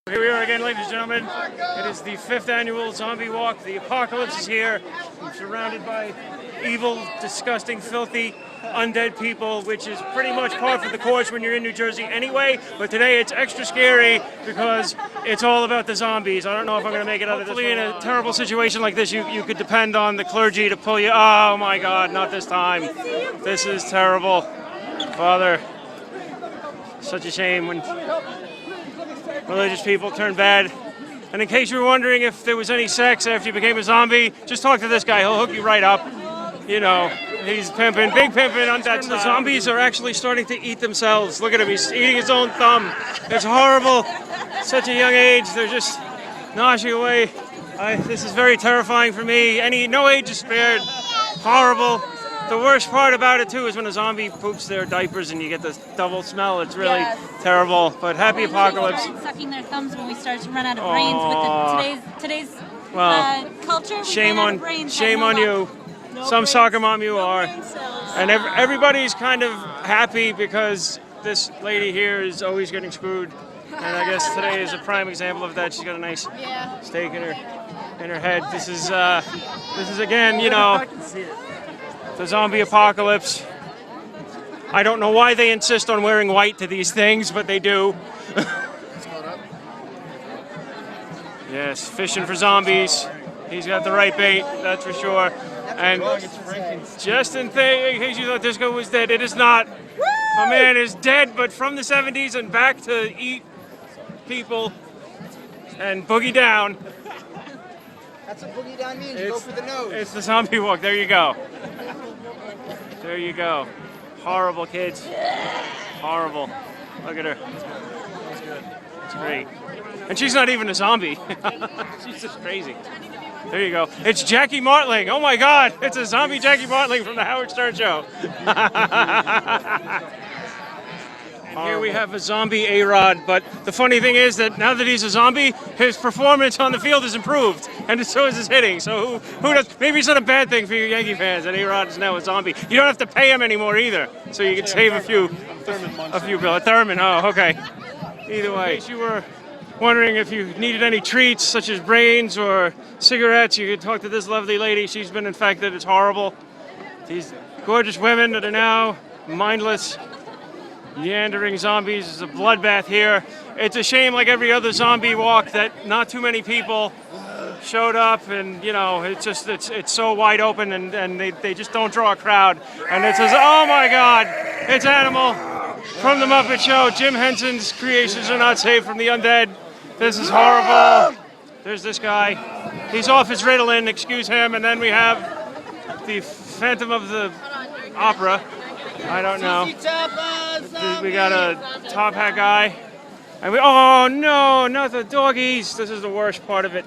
Here we are again, ladies and gentlemen. It is the 5th annual Zombie Walk. The apocalypse is here. I'm surrounded by evil, disgusting, filthy, undead people, which is pretty much par for the course when you're in New Jersey anyway. But today it's extra scary because it's all about the zombies. I don't know if I'm going to make it out of this. Hopefully in a terrible situation like this, you could depend on the clergy to pull you. Oh my God, not this time. This is terrible. Father, such a shame when religious people turn bad. And in case you were wondering if there was any sex after you became a zombie, just talk to this guy. He'll hook you right up. You know, he's pimping, big pimping on that. The zombies are actually starting to eat themselves. Look at him, he's eating his own thumb. It's horrible. Such a young age, they're just gnashing away. This is very terrifying for me. No age is spared. Horrible. The worst part about it too is when a zombie poops their diapers and you get this double smell. It's really terrible. But happy apocalypse. Sucking their thumbs when we start to run out of brains with today's culture. Shame on you. Some soccer mom you are. And everybody's kind of happy because this lady here is always getting screwed. And I guess today is a prime example of that. She's got a nice steak in her head. This is again, you know, the zombie apocalypse. I don't know why they insist on wearing white to these things, but they do. Yes, fishing for zombies. He's got the right bait, that's for sure. And just in case you thought Disco was dead, it is not. My man is dead, but from the 70s and back to eat people and boogie down. That's what boogie down means. You go for the nose. It's the zombie walk. There you go. There you go. Horrible, kids. Horrible. Look at her. It's great. And she's not even a zombie. She's just crazy. There you go. It's Jackie Martling. Oh my God. It's a zombie Jackie Martling from the Howard Stern Show. And here we have a zombie A-Rod, but the funny thing is that now that he's a zombie, his performance on the field has improved, and so is his hitting. So who does? Maybe it's not a bad thing for you Yankee fans that A-Rod is now a zombie. You don't have to pay him anymore either, so you can save a few bills. Thurman, oh, okay. Either way, if you were wondering if you needed any treats, such as brains or cigarettes, you could talk to this lovely lady. She's been infected. It's horrible. These gorgeous women that are now mindless, meandering zombies. It's a bloodbath here. It's a shame, like every other zombie walk, that not too many people showed up, and you know, it's so wide open, and they just don't draw a crowd. And it says, oh my God, it's Animal from the Muppet Show. Jim Henson's creations are not safe from the undead. This is horrible. There's this guy. He's off his Ritalin, excuse him. And then we have the Phantom of the Opera. I don't know. We got a top hat guy. And oh no, not the doggies. This is the worst part of it.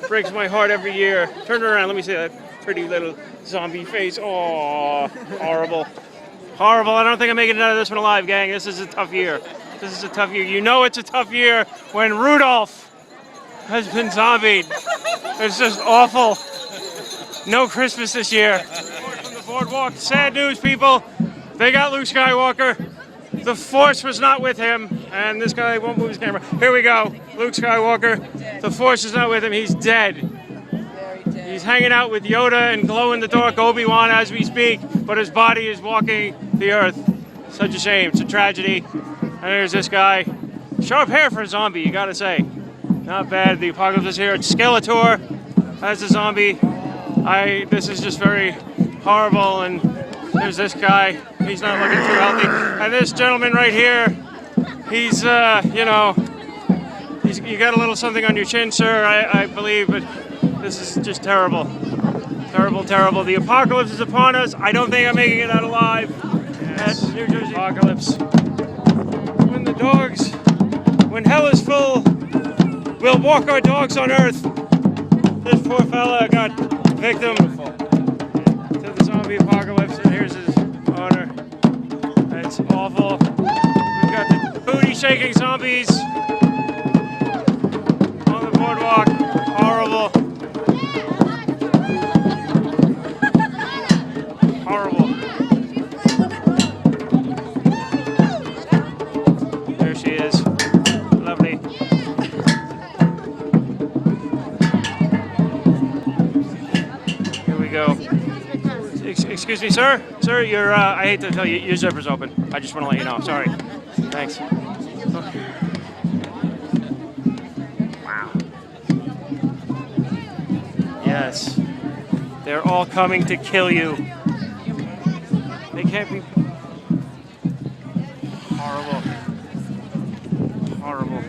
Breaks my heart every year. Turn around, let me see that pretty little zombie face. Oh, horrible. Horrible. I don't think I'm making it out of this one alive, gang. This is a tough year. This is a tough year. You know it's a tough year when Rudolph has been zombied. It's just awful. No Christmas this year. From the boardwalk. Sad news, people. They got Luke Skywalker. The Force was not with him, and this guy won't move his camera. Here we go, Luke Skywalker. The Force is not with him, he's dead. He's hanging out with Yoda and glow-in-the-dark Obi-Wan as we speak, but his body is walking the earth. Such a shame, it's a tragedy. And there's this guy. Sharp hair for a zombie, you gotta say. Not bad, the apocalypse is here. It's Skeletor as a zombie. This is just very horrible, and there's this guy. He's not looking too healthy. And this gentleman right here, he's, you know, you got a little something on your chin, sir, I believe, but this is just terrible. Terrible, terrible. The apocalypse is upon us. I don't think I'm making it out alive. Yes. At New Jersey apocalypse. When hell is full, we'll walk our dogs on earth. This poor fella got victim to the zombie apocalypse, and here's his honor. That's awful. We've got the booty-shaking zombies on the boardwalk. Horrible. Horrible. There she is. Lovely. excuse me, sir. Sir, your I hate to tell you, your zipper's open. I just want to let you know. Sorry. Thanks. Wow. Yes. They're all coming to kill you. They can't be. Horrible. Horrible.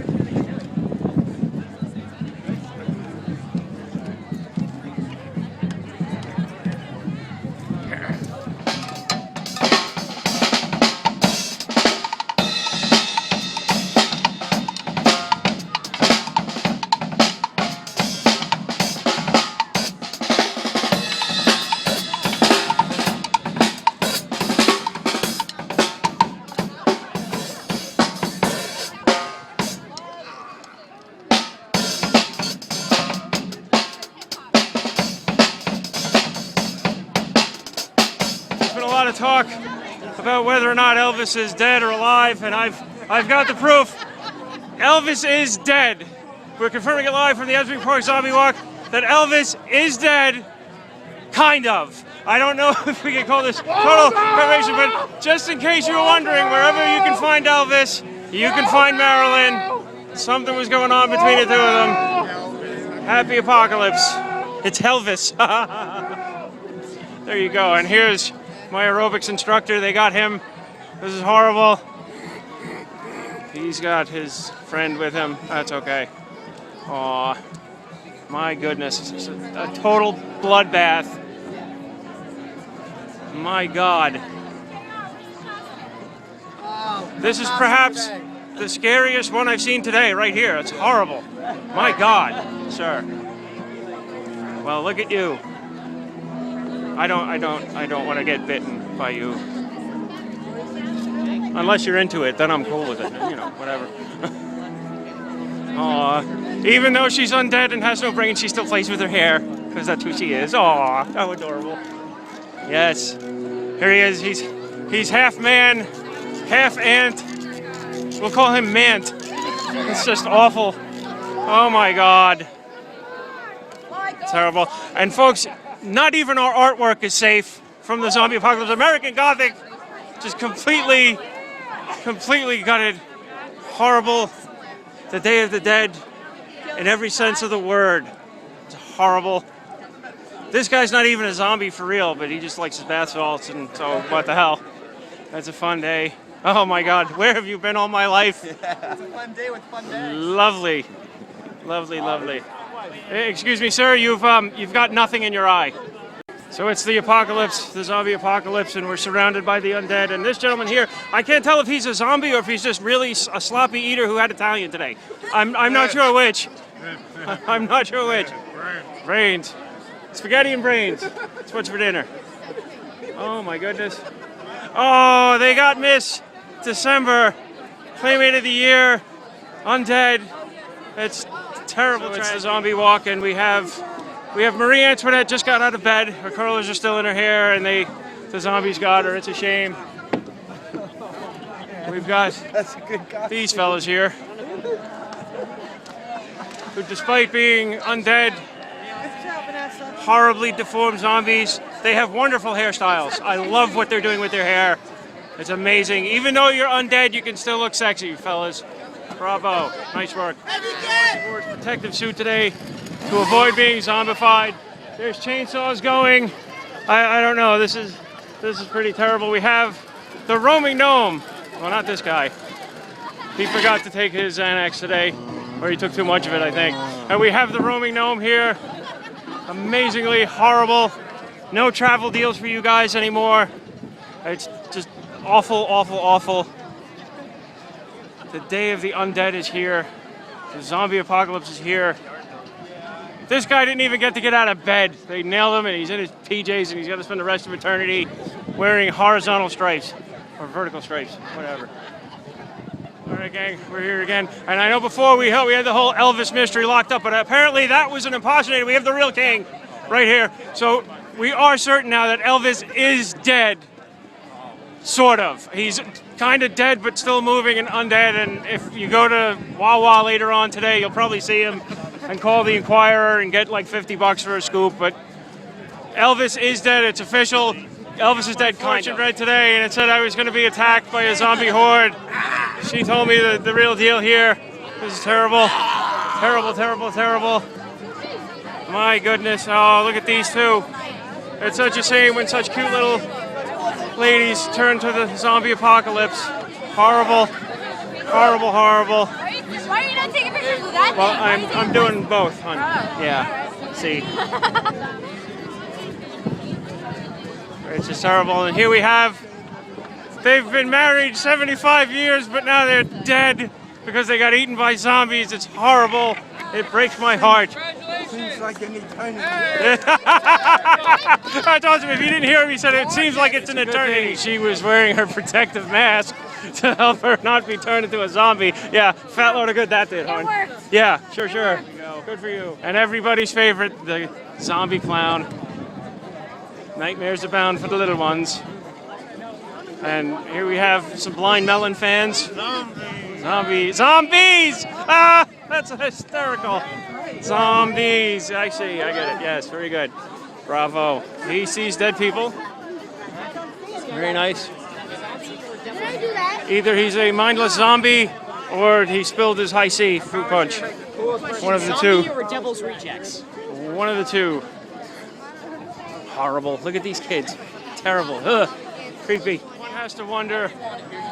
Talk about whether or not Elvis is dead or alive, and I've got the proof. Elvis is dead. We're confirming it live from the Asbury Park Zombie Walk that Elvis is dead, kind of. I don't know if we can call this total confirmation, but just in case you were wondering, wherever you can find Elvis, you can find Marilyn. Something was going on between the two of them. Happy apocalypse. It's Elvis. There you go, and here's my aerobics instructor. They got him. This is horrible. He's got his friend with him. That's okay. Aw, my goodness. It's a total bloodbath. My God. This is perhaps the scariest one I've seen today, right here. It's horrible. My God, sir. Well, look at you. I don't want to get bitten by you. Unless you're into it, then I'm cool with it. You know, whatever. Aw. Even though she's undead and has no brain, she still plays with her hair, because that's who she is. Aw, how adorable. Yes. Here he is. He's half man, half ant. We'll call him Mant. It's just awful. Oh my God. Terrible. And folks, not even our artwork is safe from the zombie apocalypse. American Gothic, just completely gutted. Horrible. The Day of the Dead, in every sense of the word. It's horrible. This guy's not even a zombie for real, but he just likes his bath salts, and so what the hell. That's a fun day. Oh my God, where have you been all my life? It's a fun day with fun days. Lovely. Lovely, lovely. Excuse me, sir, you've got nothing in your eye. So it's the apocalypse, the zombie apocalypse, and we're surrounded by the undead. And this gentleman here, I can't tell if he's a zombie or if he's just really a sloppy eater who had Italian today. I'm not sure which. I'm not sure which. Brains. Spaghetti and brains. That's what's for dinner. Oh my goodness. Oh, they got Miss December, Playmate of the Year, undead. It's terrible. So it's the zombie walk, and we have Marie Antoinette just got out of bed. Her curlers are still in her hair, and the zombies got her. It's a shame. We've got these fellas here, who, despite being undead, horribly deformed zombies, they have wonderful hairstyles. I love what they're doing with their hair. It's amazing. Even though you're undead, you can still look sexy, fellas. Bravo. Nice work. Wore his protective suit today to avoid being zombified. There's chainsaws going. I don't know. This is pretty terrible. We have the roaming gnome. Well, not this guy. He forgot to take his Xanax today, or he took too much of it, I think. And we have the roaming gnome here. Amazingly horrible. No travel deals for you guys anymore. It's just awful, awful, awful. The Day of the Undead is here. The zombie apocalypse is here. This guy didn't even get to get out of bed. They nailed him, and he's in his PJs, and he's got to spend the rest of eternity wearing horizontal stripes or vertical stripes, whatever. All right, gang, we're here again. And I know before we had the whole Elvis mystery locked up, but apparently that was an imposter. We have the real king right here. So we are certain now that Elvis is dead. Sort of. He's kind of dead, but still moving and undead. And if you go to Wawa later on today, you'll probably see him and call the Inquirer and get like $50 for a scoop. But Elvis is dead. It's official. Elvis is dead, kind of. Read today, and it said I was going to be attacked by a zombie horde. She told me the real deal here. This is terrible. Terrible, terrible, terrible. My goodness. Oh, look at these two. It's such a shame when such cute little ladies turn to the zombie apocalypse. Horrible. Horrible, horrible. Why are you not taking pictures with that? Well, I'm doing both, hon. Yeah. See. It's just terrible. And here we have, they've been married 75 years, but now they're dead because they got eaten by zombies. It's horrible. It breaks my heart. Seems like an eternity. I told him if you didn't hear him, he said it seems like it's an eternity. She was wearing her protective mask to help her not be turned into a zombie. Yeah, fat load of good that did, hon. It worked. Yeah, sure. Good for you. And everybody's favorite, the zombie clown. Nightmares abound for the little ones. And here we have some Blind Melon fans. Zombies! Ah, that's hysterical. Zombies. I see. I get it. Yes, very good. Bravo. He sees dead people. Very nice. Did I do that? Either he's a mindless zombie or he spilled his high C fruit punch. One of the two. Zombie or Devil's Rejects? One of the two. Horrible. Look at these kids. Terrible. Ugh. Creepy. One has to wonder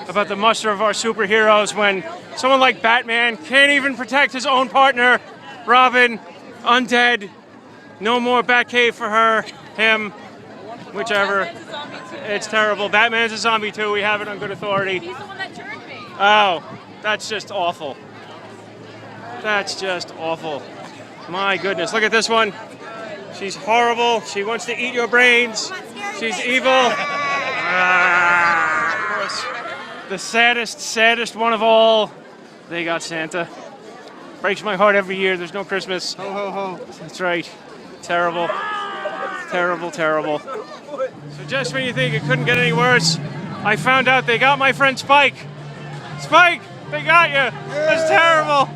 about the muster of our superheroes when someone like Batman can't even protect his own partner. Robin, undead. No more Batcave for her, him, whichever. It's terrible. Batman's a zombie too. We have it on good authority. He's the one that turned me. Oh, that's just awful. That's just awful. My goodness. Look at this one. She's horrible. She wants to eat your brains. She's evil. Of course, the saddest one of all. They got Santa. Breaks my heart every year. There's no Christmas. Ho, ho, ho. That's right. Terrible. Terrible, terrible. So just when you think it couldn't get any worse, I found out they got my friend Spike. Spike, they got you. That's terrible.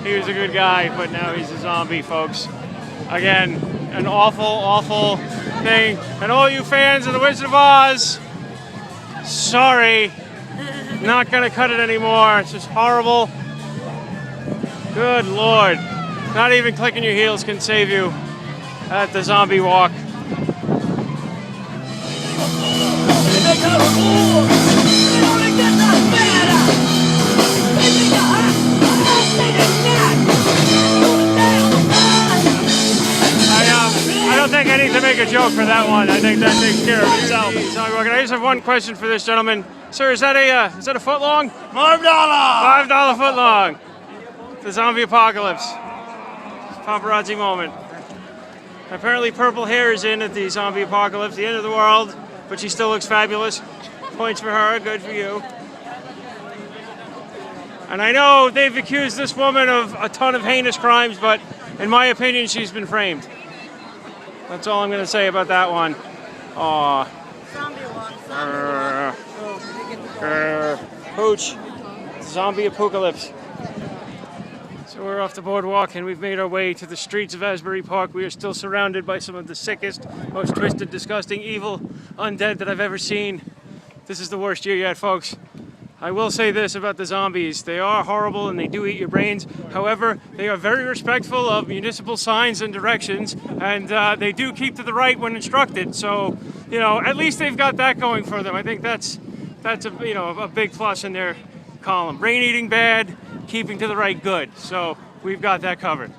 He was a good guy, but now he's a zombie, folks. Again, an awful, awful thing. And all you fans of The Wizard of Oz, sorry. Not gonna cut it anymore. It's just horrible. Good Lord. Not even clicking your heels can save you at the zombie walk. I don't think I need to make a joke for that one. I think that takes care of itself. I just have one question for this gentleman. Sir, is that a foot long? $5. $5 foot long. The zombie apocalypse. Paparazzi moment. Apparently purple hair is in at the zombie apocalypse, the end of the world, but she still looks fabulous. Points for her, good for you. And I know they've accused this woman of a ton of heinous crimes, but in my opinion, she's been framed. That's all I'm going to say about that one. Aw. Pooch. Zombie apocalypse. So we're off the boardwalk and we've made our way to the streets of Asbury Park. We are still surrounded by some of the sickest, most twisted, disgusting, evil undead that I've ever seen. This is the worst year yet, folks. I will say this about the zombies. They are horrible and they do eat your brains. However, they are very respectful of municipal signs and directions, and they do keep to the right when instructed. So, you know, at least they've got that going for them. I think that's a big plus in their column. Brain eating bad, keeping to the right good. So we've got that covered.